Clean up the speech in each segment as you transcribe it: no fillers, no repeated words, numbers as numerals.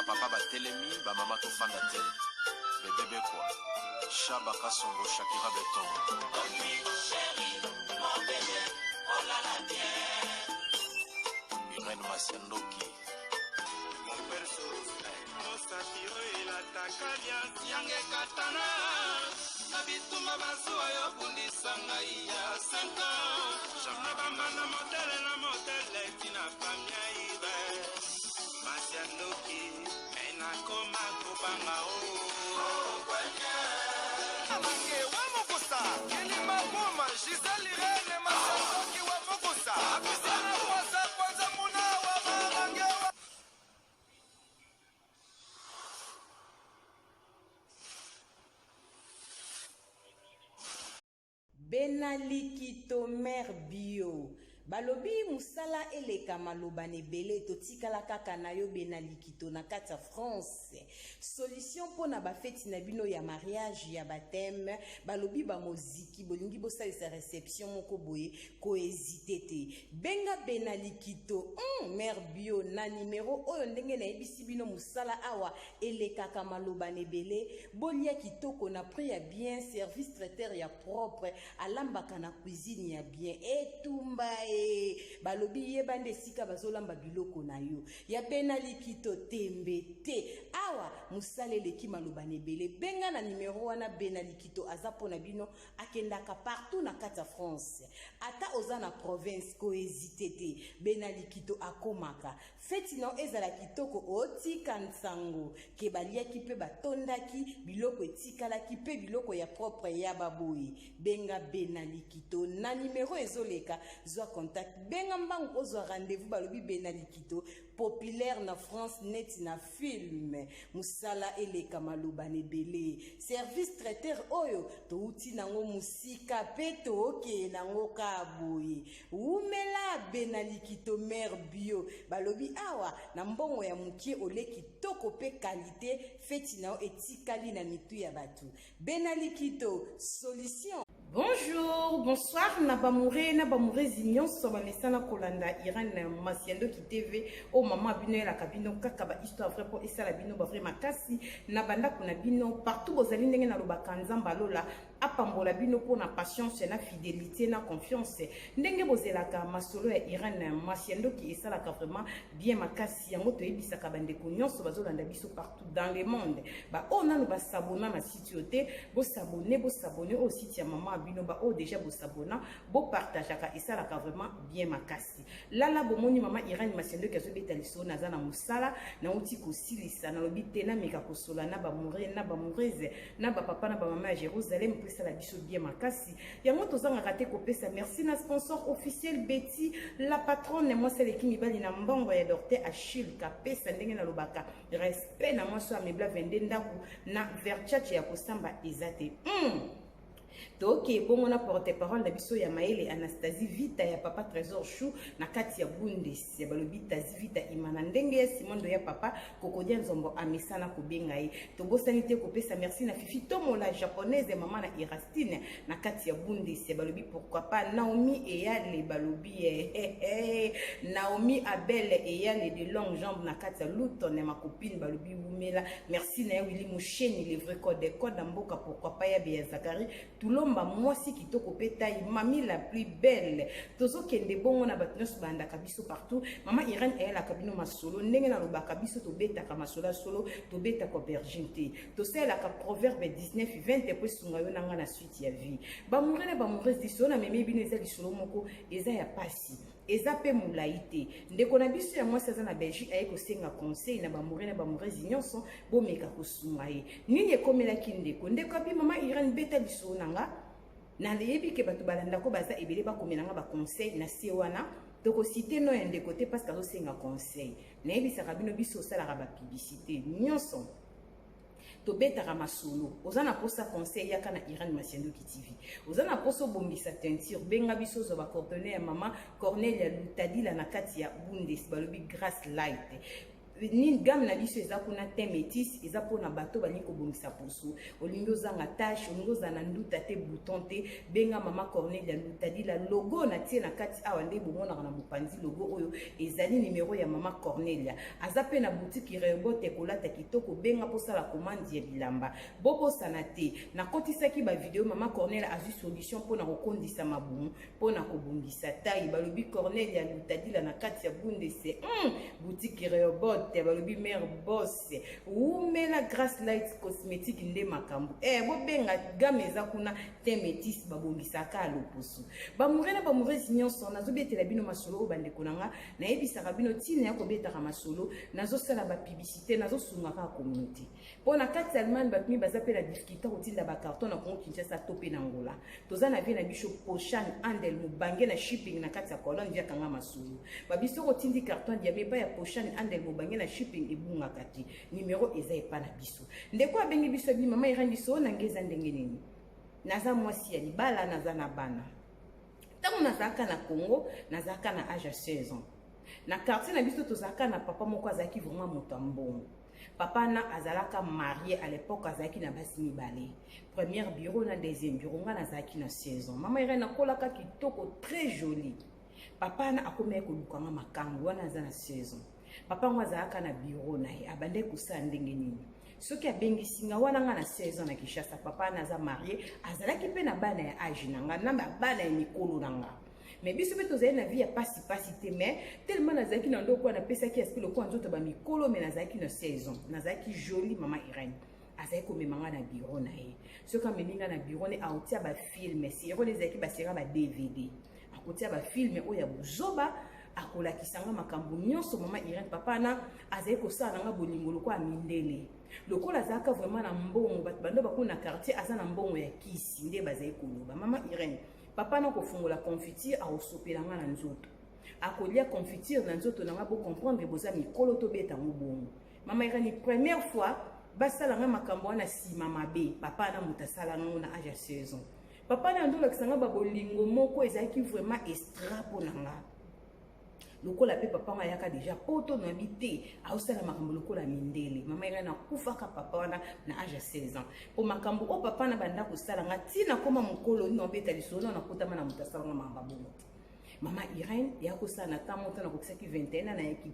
papa batelemi bamama tofanda te bebebe kwa Shaba Kasongo Shakira Beton Irene Masiandoki Satiro ila takalia yange katana na bituma bazuwa yo bundisa ngai ya 5 ans jamna bamana modele tina famia ibe Masiandoki ena koma kubanga kwanya Amange wa Mokosa Kilima Boma Giselle Irene Masiandoki wa Mokosa Akusana kwanza muna wa Amange wa Benalikito Mère Bio balobi musala eleka maloba nebele totikala kaka na yo Benalikito na kati ya France solution pona ba feti na bino ya mariage ya baptême balobi ba moziki bolingi bosalisa réception moko boye ko hésiter te benga Benalikito Mère Bio na numéro oyo ndenge na yebisi bino musala awa eleka ka maloba nebele bolia kitoko na prix ya bien service traiteur ya propre alambaka na cuisine ya bien etumba balobi yebande sika bazolamba biloko na yo ya Benalikito tembe te awa musalele ki maloba nebele benga na numéro wana Benalikito aza pona bino akendaka partout na kati ya France ata oza na province ko hésiter te Benalikito akomaka feti na ezala kitoko otika nsango ke baliaki pe batondaki biloko etikalaki pe biloko ya propre ya baboyi benga Benalikito na numéro ezoleka zwa contact benga mbangu ozwa rendez-vous balobi Benalikito populaire na France net na film musala eleka maloba nebele service traiteur oyo touti nango musika pe toke nango kaboye umela Benalikito Mère Bio balobi awa na mbongo ya mukie oleki toko pe qualité feti nao etikali na mitu ya batu Benalikito solution. Bonjour, bonsoir, Nabamouré, Nabamouré Zignon, Sobanessa, Kolanda, Irene, Masiandoki TV, oh maman, Bino, la cabine, Kakaba, histoire vraie pour Essa, la Bino, Bavre, Makasi, Nabanda, Kunabino, partout, vos amis, na Lobakanzan, Balola, Apambola, Bino, pour na patience, na fidélité, na confiance, Ndenge, Bozelaka, Masolo, Irene, Masiandoki, Essa, la vraiment bien Makasi, Yamoto, Ebisa, Kabande, Kounion, Sobazolanda, Biso, partout dans le monde. Bah, on a nos s'abonner à site, vos s'abonner au site, maman. Bino ba o déjà bo sabona bo partageaka esalaka vraiment bien makasi lala bomoni mama Irene Masiandoki kazo betaliso naza na musala na uti kosilisa na lobi te na meka kosola na ba mouré na ba moureze na ba papa na ba mama ya Jérusalem pesa la biso bien makasi yango tozanga raté kopesa merci na sponsor officiel Betty la patronne moi c'est l'équipe mibali na mbongo ya Docteur Achille kapesa ndenge na lobaka respect na moi so amebla vende ndaku na verchache ya kosamba ezate Toke bongo na porte-parole na biso ya Maele Anastasie Vita ya papa Trésor Chou na kati ya Bundes ya balobi Tazi Vita imana ndenge ya Simondo ya papa Kokodia Nzombo amisana kobenga ye tobosani te kopesa merci na Fifi Tomo la japonaise maman na Irastine na kati ya Bundes ya balobi pourquoi pas Naomi Eyale balobi Naomi Abel Eyale de longue jambe na kati ya Luton na ma copine balobi Wumela merci na Willy Moucheni le vrai code mboka pourquoi pas ya Bia Zakari Tulomba mwasi kitoko petayi mami la plus belle tozo kende bongo na batnos banda kabiso partout mama Irene elle a kabino masolo ndenge na lobaka biso to beta ka masolo solo to beta ko virginité to sela ka proverbe 19:20 po sunga yo nanga na suite ya vie ba murene ba murese diso na meme bino eza lisolo moko eza ya pasi eza pe mulaite ndeko na biso ya mwasi aza na Belgique aye kosenga conseil na ba murese nyonso bo meka kosunga ye nini ekomelaki ndeko abi mama Irene beta lisolo nanga na leyebi ke bato balanda ko baza ebele bakomelanga ba conseil na se wana toko citer no yende côté parce que azosenga conseil na yebisaka bino biso osalaka ba publicité nyonso tobetaka masolo ozana posa conseil yaka na Irene Masiandoki TV ozana poso bombisa teinture benga biso zo ba coordonner ya mama Cornelia Lutadila na kati ya Bundes balobi Grace Light ni gamme na biso eza kuna te métis eza pona bato bani ko bongisa poso olingo zanga tâche olingo zana nduta te bouton te benga mama Cornelia nduta di la logo na tie na kati awa nde bomona na mopanzi logo oyo ezali numéro ya mama Cornelia aza pe na boutique Rehoboth kolata kitoko benga posa la commande ya bilamba bobo sanate na kotisaki ba vidéo mama Cornelia azu solution pona kokondisa mabumu pona kobongisa taille balobi Cornelia nduta di la na kati ya bunde se boutique Rehoboth balobi mère boss umela Grace Light cosmétique nde makambo bobenga gamme eza kuna te métis babongisaka aloposo bamurena bamurezi nyonso nazobetela bino masolo oyo bandeko nanga nayebisaka bino ntina ya kobetaka masolo nazosala bapiblicité nazosungaka ya communauté mpo na kati ya Allemagne bato mi baza mpe na difficulté kotinda bacarton na Congo Kinshasa to mpe na Angola toza na vie na biso Pochan Andel Mobange na shipping na kati ya Cologne via kanga masolo babiso kotindi carton diame pa ya Pochan Andel Mobange na shipping ebungaka te numéro eza epa na biso ndeko abengi biso bi mama irandi so na ngeza ndenge nini naza mwasi ya libala naza na bana tango nazaka na Congo nazaka na âge 16 ans na quartier na biso tozaka na papa moko azaki vraiment moto mbongo papa na azalaka marié à l'époque azaki na basi mibale première bureau na deuxième bureau nga nazaki na 16 ans mama irandi nakolaka kitoko très joli papa na akomeye kolukanga makambo wana aza na 16 ans papa ngo azalaka na bureau na ye abande kosala ndenge nini soki abengisinga wana nga na 16 ans na Kinshasa papa na aza marié azalaki mpe na bana ya age na nga na bana ya mikolo na nga mais biso mpe tozali na vie ya pasi te mais tellement nazalaki na ndoko wana apesaki aspect lokola nzoto bamikolo mais nazalaki na 16 ans nazalaki jolie mama Irene azalaki komemanga na bureau na ye soki amelinga na bureau ne aotia bafilme sero ezalaki basera ba DVD akotia bafilme oyo ya buzoba akolakisanga makambo nyonso mama Irene papa na azali kosala nanga bolingo lokola mindele lokola azalaka vraiment na mbongo bato bando bakuna quartier aza na mbongo ya kisi nde bazali koloba mama Irene papa na kofungola confiture aosopelanga na nzoto akolia confiture na nzoto nanga bo comprendre boza mikolo to beta mbongo mama Irene première fois basalanga makambo wana sima mabe papa na mutasala ngo na âge 16 ans papa na ndola kisanga babolingo moko ezalaki vraiment extra ponanga lokola pe papa nga yaka déjà poto na bité aosala makambo lokola mindele mama Irene akufaka papa wana na âge 16 ans po makambo o papa na banda kosala nga tina koma mokolo no beta lisolo na kotama na mutasala nga mamba bongo mama Irene ya kosala na tamo tana kokisaki 21 na yaki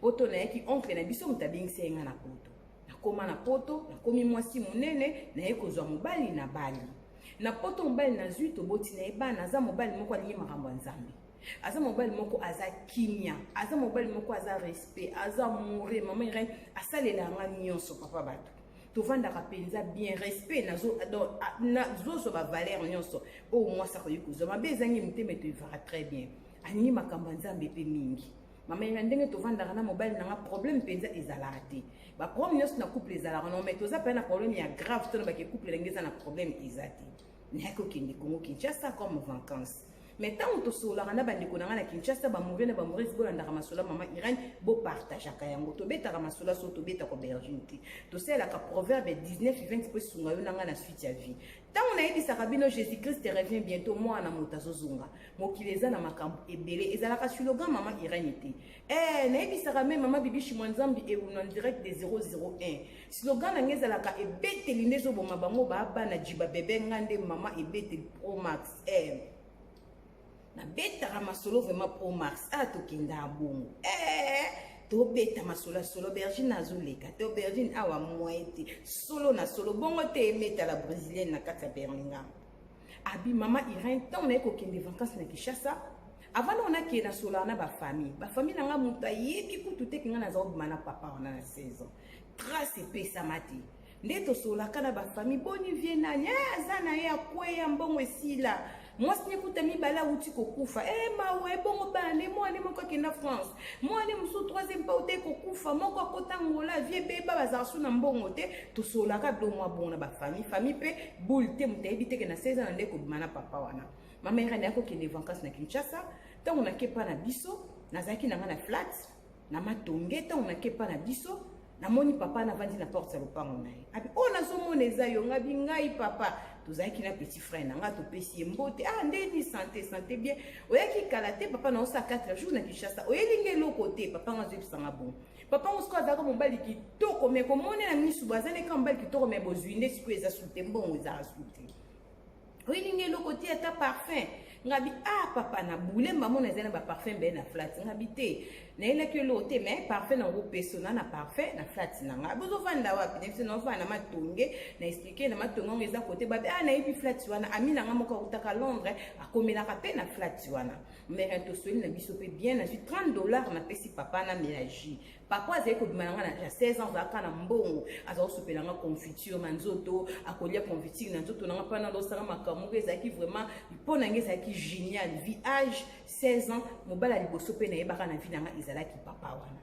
poto na yaki oncle na biso mutabingisa yenga na poto nakoma na poto nakomi mwasi monene na yekozwa mobali na bali na poto mobali na zui toboti na ebana aza mobali moko alingi makambo ya Nzambe aza mobali moko aza kimia aza mobali moko aza respect aza mure mama Irene asalela nga nyonso papa bato tovandaka penza bien respect nazoso ba valeur nyonso oyo mwasi akoki kozwa mabe ezangi motema toivaka très bien alingi makambo ya Nzambe mpe mingi mama Irene ndenge tovandaka na mobali nanga problème penza ezalaka te baproblème nyonso na couple ezalaka no mais toza mpe na problème ya grave tona bake couple ndenge eza na problème eza te nayaki okende Congo Kinshasa comme vacances mais tant que tosolaka na bandeko nanga na Kinshasa bamourir na bamourir bolandaka masola mama Irene bo partageaka yango tobetaka masola so tobeta ko bergine te toselaka proverbe 19:20 po sunga yo nanga na suite ya vie tant on ayebisaka bino Jésus Christ revient bientôt mwana moto azozonga mokili eza na makambo ebele ezalaka slogan mama Irene te nayebisaka me mama Bibi Shimwanzambi en direct de 001 slogan nanga ezalaka ebeteli nde ezoboma bango babana jiba bebe ngande mama ebeteli Pro Max na beta masolo vraiment Pro Max tokenda bongo to beta masolo solo bergine azoleka to bergine awa moite solo na solo bongo te meta la brésilienne na kati ya Birmingham abi mama Irene tant on a kokende vacances na Kinshasa avant on a qui na solo na ba famille nanga mutu ayebi kutu te kinga na zaobima na papa wana na 16 ans trace pesa mati nde tosolaka na ba famille boni vie na nya azana ya kweya mbongo esila mwasi nikuta mibala uti kokufa mawe bongo bane mwana moko kenda France mwana musu 3e pa uti kokufa moko akota ngola vie beba bazasu na mbongo te tosolaka do mwa bona ba famille pe boule te mutebi te ke na 16 ans ndeko bimana papa wana mama Irene yako kende vacances na Kinshasa tango na kepa na biso nazaki nanga na flat na matonge tango na kepa na biso namoni papa na vandi na porte ya lopango na ye abi nazomona eza yo ngabi ngai papa tozalaki na petit frère na nga topesi ye mbote ndeni santé bien oyaki kala te papa na osa 4 jours na Kinshasa oyelinga eloko te papa nga azobisanga bon papa ngo siko azalaka mobali kitoko me komonela misu bazaleka mobali kitoko me bozwi nde siko eza sute mbongo ezala sute oyelinga eloko te ata parfum ngabi papa na bulemba mona ezala ba parfum be na flat ngabi te na eleki lo te mais parfum na ngo persona na parfum na flat na nga bozo vanda wapi nefse no vanda matonge na expliquer na matonge ngo eza côté babe na ipi flat wana amina nga moko utaka Londres akomelaka pe na flat wana mais to soli na biso pe bien na $30 na pesi papa na ménager papa azali kobima nga na 16 ans azalaka na mbongo azosopela nga confiture na nzoto akolia confiture na nzoto nanga pana losala makambo ezalaki vraiment mpo na nge ezalaki génial vie âge 16 ans mobala liboso pe nayebaka na vie nanga ezalaki papa wana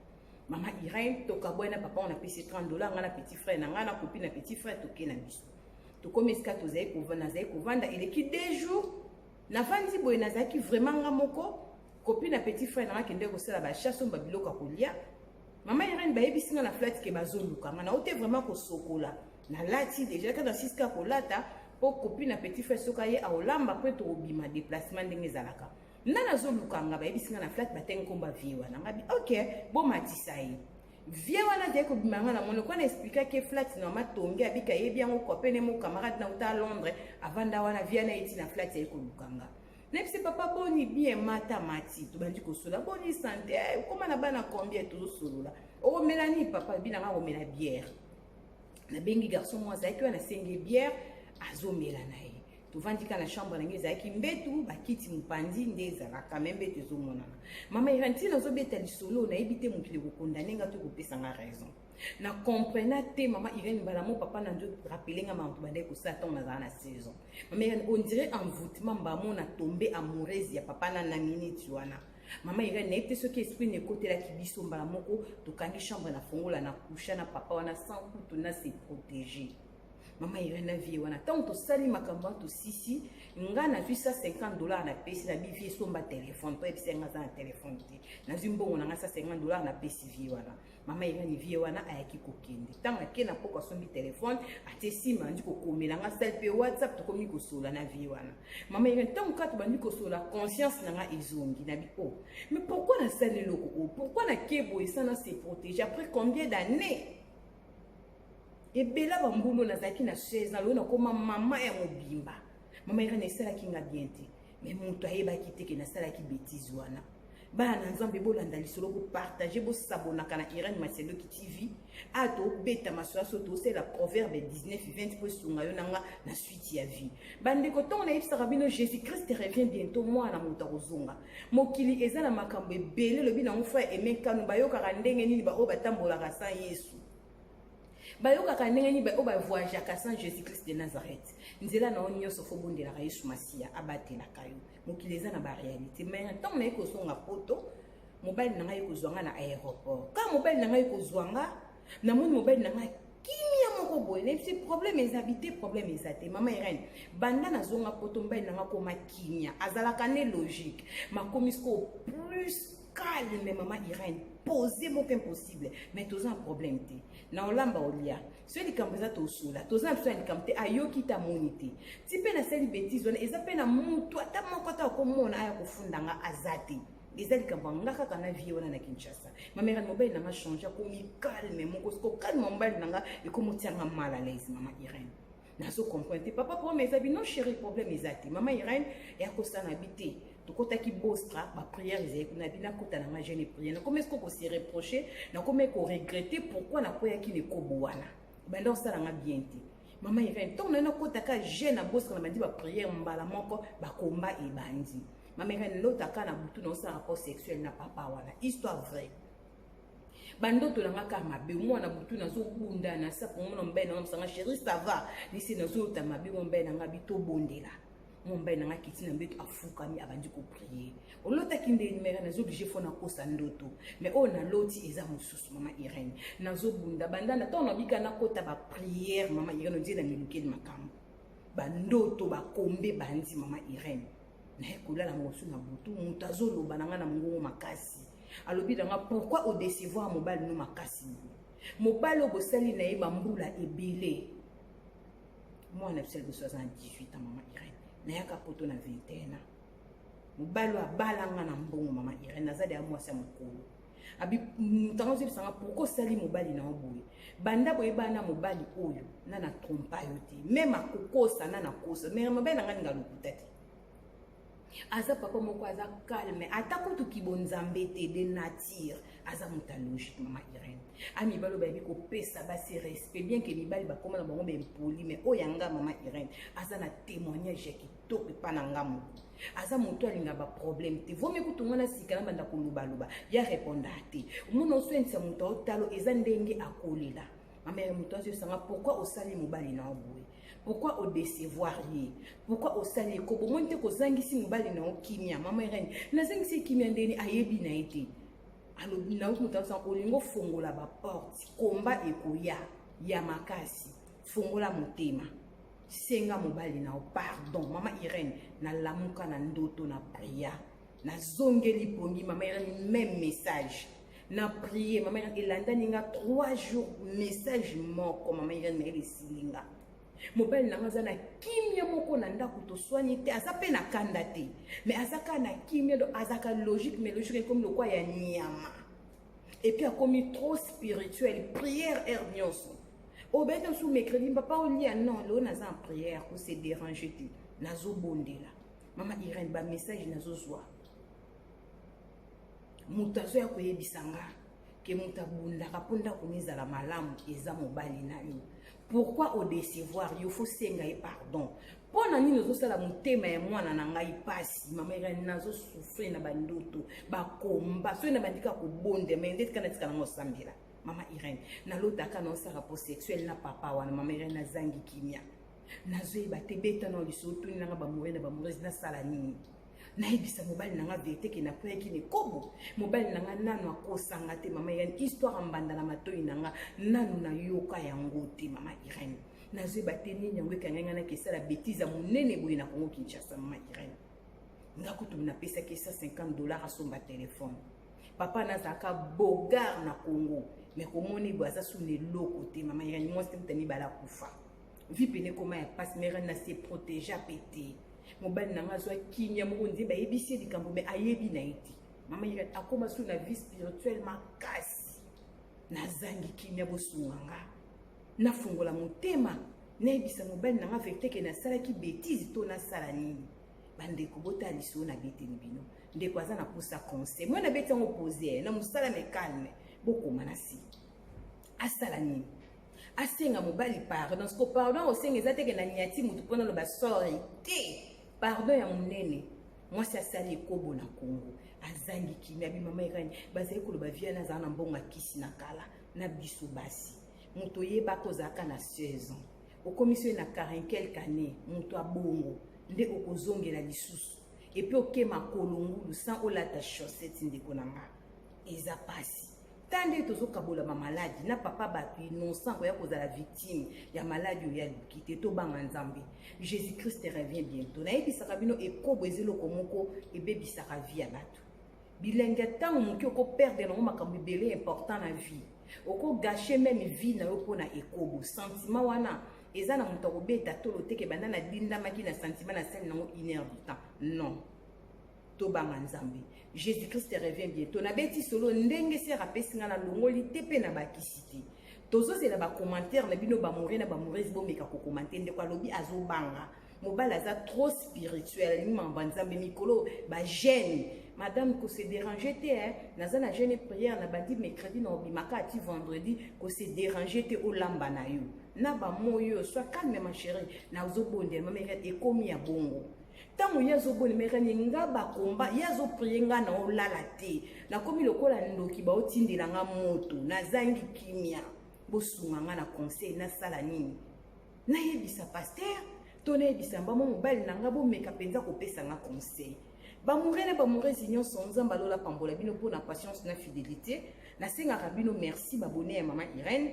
mama Irene tokabwana papa on a payé $30 nga na petit frère na nga na copine na petit frère toke na biso tokomi esika tozali kovanda eleki 2 jours navandi boye nazalaki vraiment nga moko copine na petit frère na nga kende kosala bachasse ba biloko ya kolia mama Irene bayebisi nga na flat ke bazoluka nga na ote vraiment kosokola na lati déjà kada 6 ka kolata po copine na petit frère soka ye aolamba po tobima déplacement ndenge ezalaka nana zoluka nga bayebisi nga na flat batengi komba vie wana ngabi ok bomatisa ye vie wana de kobima nga na mono kwa na expliquer ke flat na matonge abika yebi yango kopene mo camarade na uta Londres avanda wana vie na eti na flat ye koluka nga nepsi papa boni bien mata mati to bandi kosola boni santé koma na bana combien to solola o melani papa bina nga o mela bière na bengi garçon moi za ki wana senge bière azomela na ye tovandika na chambre na nge ezalaki mbetu bakiti mopandi nde ezalaka me mbetu ezomonana mama Irene nazobeta lisolo nayebi te mokili kokondane nga to kopesanga raison na comprena te mama Irene mbala mo papa na nzo rappele nga makambo bandaki kosala ntango nazala na 16 ans mama Irene on dirait envoûtement mbamo na tombe amoureuse ya papa na minute wana mama Irene nayebi te soki esprit nekotelaki biso mbala moko tokangi chambre na fongola na kusha na papa wana sans kutu na se protéger mama Irene na vie wana tant to sali makambo to sisi nga na $150 na pesi na bivie somba téléphone to epsi nga za na téléphone te na zimbongo na nga $50 na pesi vie wana mama Irene vie wana ayaki kokende tant ke na poko sombi téléphone ate sima ndi kokomela nga sel pe WhatsApp to komi kosola na vie wana mama Irene tant ka to bandi kosola conscience na nga ezongi na bi mais pourquoi na sali loko pourquoi na kebo esana se protéger après combien d'années ebela bambulu nazalaki na 16 ans lelo nakoma mama ya mobimba mama Irene esalaki nga bien te mais moto ayebaki te ke nasalaki bêtise wana bana na nzambe bolanda lisolo bopartage bosabonaka na Irene Maseloki TV atobeta masolo so tosala proverbe 19:20 po sunga yo nanga na suite ya vie bandeko ntongo nayebisaka bino Jésus Christ revient bientôt mwana moto akozonga mokili eza na makambo ebele lobi nango frère emekano bayokaka ndenge nini baoyo batambolaka sa Yesu bayokaka ndenge nini baoyo bavoyageaka sans Jésus Christ de Nazareth nzela na oni nyonso fo bondelaka Yesu Masiya abatelaka yo mokili eza na baréalité mais ntango naye kozonga poto mobali na ngai kozwanga na aéroport ka mobali na ngai kozwanga namoni mobali na ngai kimia moko boye nayebisi problème ezabite problème ezate mama Irene banda nazonga poto mobali na ngai koma kimia azalaka ne logique makomi siko plus calme mama Irene poser mon impossible mais toza un problème te na olamba olia so likambo eza tosula toza na biso ya likambo te ayoki ta moni te ti mpe nasali bêtise wana eza mpe na mutu ata moko ata akomona aya kofundanga aza te eza likambo nga kaka na vie wana na Kinshasa mama Irene mobali nanga change akomi calme moko siko calme mobali nanga ekomotianga mal à l'aise mama Irene nazo comprendre papa pour mes amis non chéri problème ezate mama Irene ya kosana bité tokotaki bostra ba prière ezali kuna bina kota na jeune prière comment est-ce qu'on se reprocher na comment qu'on regretter pourquoi na koyaki ne kobo wana banda sala nga bien te mama Irene ton na kota ka jeune na bostra na bandi ba prière mbala moko ba komba e bandi mama Irene lotaka na butu na sa rapport sexuel na papa wana histoire vraie bandoto langa ka mabe mwana butu nazo bunda na sa pour mon mbe na msanga chéri ça va nisi nazo ta mabe mon mbe na ngabi to bondela mon mbe na ngakiti na mbeto afukami abandi ko prier olota kinde numero nazo obligé fona kosa ndoto mais on a loti eza mususu mama Irene nazo bunda bandana to na bika na kota ba prière mama Irene ndie na miluke de makambo bandoto ba kombe bandi mama Irene na ekola la mosu na butu mutazo loba na ngana mungu makasi alobi danga pourquoi au décevoir mobile no makasi mobile obosali na yeba mbula ebele moi na biso liboso aza na 18 ans mama Irène nayaka poto na 21 ans mobali abalanga na mbongo mama Irène naza de ya mwasi ya mokolo abi ntango ozebisanga pourquoi osali mobali na oboye banda boyeba na mobali oyo na na trompa yo te meme akokosa na nakosa mais mobali nanga ninga lokuta te aza papa moko aza calme ata kutu kibonzambe te de nature aza muta logique mama Irène amibalo bayebi kopesa basi respect bien que mibali bakoma na bango bempoli mais oyanga mama Irène aza na témoignage ya kitoko epa na nga moko aza moto alinga baproblème te vomi kutunga na sika na banda kolobaloba ya réponda te omona oswenisa moto otalo eza ndenge akolela mamere moto azosanga pourquoi osali mobali na oboye pourquoi au décevoir ye pourquoi osali ekobo moi nte kozangisi mobali na okimia mama Irène nazangisi kimia ndeni ayebi na ete alobi na moto azosanga olingo fongola baporte komba ekoya ya makasi fongola motema senga mobali na pardon mama Irène na lamuka na ndoto na priya na zongeli pongi mama Irène même message na prier mama Irène elanda ninga 3 jours message moko mama Irène na elesilinga mobali nanga aza na kimia moko na ndako toswani te aza pe na kanda te mais azaka na kimia do azaka logique mais logique comme le quoi ya nyama et puis akomi trop spirituel prière heure nyonso au bête sous mercredi papa au lit non là on a en prière pour se déranger tout nazo bondela mama Irène ba message nazo zwa mutazo ya koyebisanga ke mutabunda kaponda kuniza la malamu eza mobali na yo pourquoi au décevoir il faut senga et pardon pona nini ozosala motema ya mwana na ngai pasi mama Irène nazo souffrir na bandoto bakomba so na bandika kobonde mais ndeti kana tika na ngosambela mama Irène na lotaka na osa rapport sexuel na papa wana mama Irène na zangi kimia nazoyeba te beta na liso tuni nanga bamourir na bamourir na sala nini nayebisa mobali nanga vérité ke na poyaki ne kobo mobali nanga nanu akosanga te mama Irène histoire mbanda na matoi nanga nanu na yoka yango te mama Irène nazoyeba te nini yango ekanganga na kesala bêtise monene boye na Congo Kinshasa mama Irène ngakutu na pesa ke $150 asomba téléphone papa nazaka bogar na Congo mais komoni boaza sous les locaux te mama Irène moi c'est tani bala kufa vi pene koma ya passe mais na se protéger pété mobali nanga zwa kinya moko nzi ba yebisi likambo mais ayebi na iti mama Irène akoma sous na vie spirituelle makasi nazangi kinya bosunganga na fungola motema nayebisa mobali nanga vérité ke nasalaki bêtise to nasala nini bandeko bota liso na beteli bino ndeko aza na posa conseil moi na beti yango posé na musala me calme bokoma na si asala nini asenga mobali pardon parce que pardon osenga eza teke na niati mutu mpona loba sori te pardon ya monene mwasi asali ekobo na Congo azangi kimia bi mama Irène bazali koloba viana azala na mbongo akisi na kala na biso basi mutu oyeba kozalaka na 16 ans okomisi na 40 quelques années mutu abongo nde okozongela lisusu et puis okema kolongulu sans olata chaussette ndeko nanga eza pasi tande tozokabola ma maladie na papa bato innocent koya kozala victime ya maladie ya lukite to banga nzambe Jésus Christ revient bientôt nayebisaka bino ekobo ezeloko moko ebebisaka vie ya bato bilenge ntango moki okoperdre nango makambo ebele important na vie okogâche même vie na yo mpona ekobo sentiment wana eza na moto akobeta tolo teke banda na dindamaki na sentiment na sali nango 1 heure du temps non tobanga nzambe Jésus Christ revient bientôt na beti solo ndenge se rapesi nga na longoli te pe na bakisi te tozozela ba commentaire na bino ba mourir na ba mourir bomeka ko commenter ndeko alobi azobanga mobali aza trop spirituel ni mamba nzambe mikolo ba jeune madame ko se déranger te naza na jeune prière na bandi mercredi na obimaka ati vendredi ko se déranger te olamba na yo na ba moyo soit calme ma chérie na ozobonde mama ekomi ya bongo tango yazo boni mekani nga bakomba yazo prienga na olala te na komi lokola ndoki ba otindela nga moto na zangi kimia bosunga nga na conseil na sala nini na yebisa pasteur to na yebisa mbamo mobali na nga bomeka penza kopesa nga conseil ba murene ba murezi nyonso nzamba lola pambola bino pour na patience na fidélité na senga rabino merci ba bonne ya mama Irène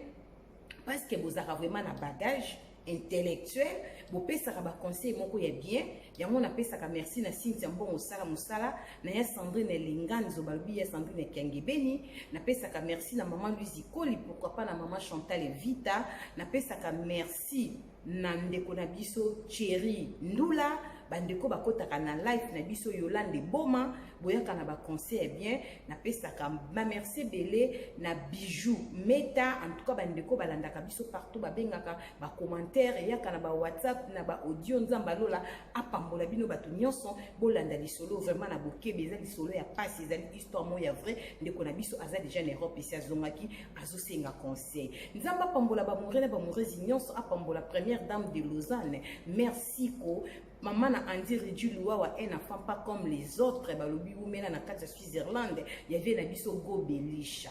parce que vous avez vraiment un bagage intellectuel vous pesa ba conseil moko ya bien yango na pesa ka merci na Cynthia mbongo sala musala na ya Sandrine Linganzo balbi ya Sandrine Kiangebeni na pesa ka merci na maman Louise Koli pourquoi pas na maman Chantal Vita na pesa ka merci na ndeko na biso Thierry Ndula, bandeko bakotaka na live na biso Yolande Boma, boyaka na ba conseil bien, na pesaka ma merci belé na bijou meta, en tout cas bandeko balandaka biso partout, babengaka ba commentaire yaka na ba WhatsApp na ba audio nzamba lola apambola bino bato nyonso bolanda lisolo vraiment na bokebe eza lisolo ya passe eza histoire mo ya vrai, ndeko na biso aza déjà en Europe et azongaki azosenga conseil nzamba pambola ba murele ba murezi nyonso apambola première dame de Lausanne, merci ko maman a Andy Ridjuluwa un enfant pas comme les autres, balobi oumena na kati ya Switzerland, y avait na biso go belisha.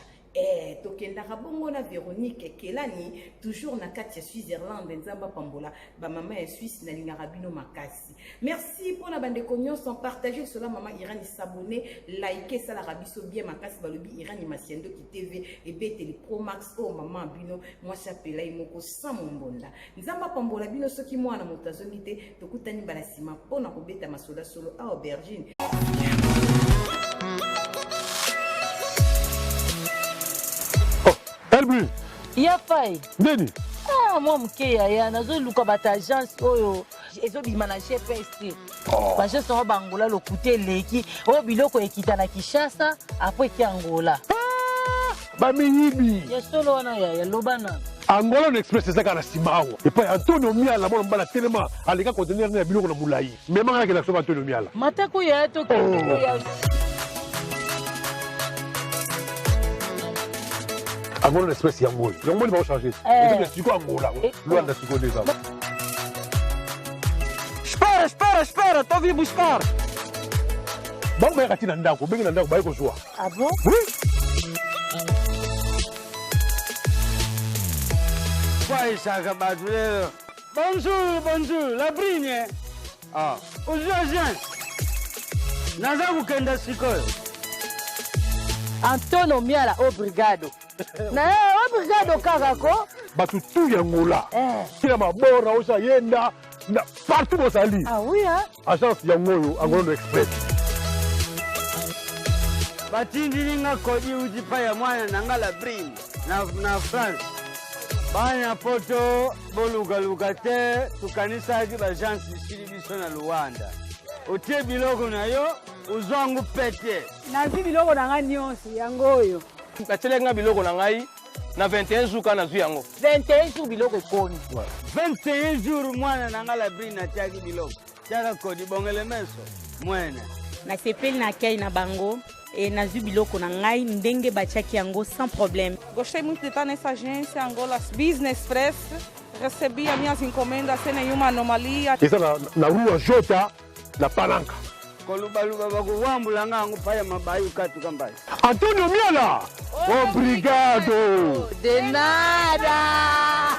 Tokenda rabongo na Véronique Kelani toujours na kati ya Switzerland nzamba pambola ba maman ya Suisse na linga rabino makasi. Merci pour la bande nyonso partager cela maman Irani s'abonner, liker ça la rabiso bien makasi balobi Irani Masiendo ki TV et bete le Pro Max oh maman bino moi chapela imoko sa mombonda. Nzamba pambola bino soki mwana motazongi te tokutani balasima pona kobeta masoda solo a aubergine. Ya fai Neni? Moi mke ya nazo luka bata agence oyo ezo bima na GPS. Ba agence no bangola lokute leki o biloko ekita na Kinshasa apo eki Angola. Ba miyibi. Ya solo wana ya lobana. Angola Express ezaka na simawo. Et puis Antonio Miala mona mbala tellement aleka conteneur na biloko na mulai. Même ngaka la soba Antonio Miala. Matako ya to ya Angola Express yango. Yango ni ba changer. Et tu quoi Angola. Luanda siko déjà. Espera, tô vindo buscar. Bango ba katina ndako, bengi na ndako ba ko joa. Ah bon? Oui. Bonjour, la brigne. Ah, aujourd'hui, naza kukenda sikoyo. Antonio Miala obrigado. Na obrigado kakako. Batu tu yangola. Kila mabora osa yenda na partout bosali. Ah oui hein? Agence yangoyo Angola Express. Batindilinga kodi ujipa ya mwana nangala brigne na France. Banya poto bolugaluga te tukanisa ki bajansi sili biso na Luanda. Otie biloko na yo uzwangu pete. Na biloko na nga nyonso yangoyo. Batelenga biloko na ngai na 21 jours kana zu yango. 21 jours biloko ekoni. 21 jours mwana nangala brigne na tiaki biloko. Tiaka kodi bongele meso mwene. Na sepeli na kei na bango. E nazu biloko na ngai ndenge batiaki yango sans problème. Gostei muito de estar nessa agência Angola Business Express. Recebi as minhas encomendas sem nenhuma anomalia. Esa na rua Jota na Palanca. Kolubaluba bakuwambula ngangu paya mabayu katu kambai. Antonio Miala. Obrigado. De nada.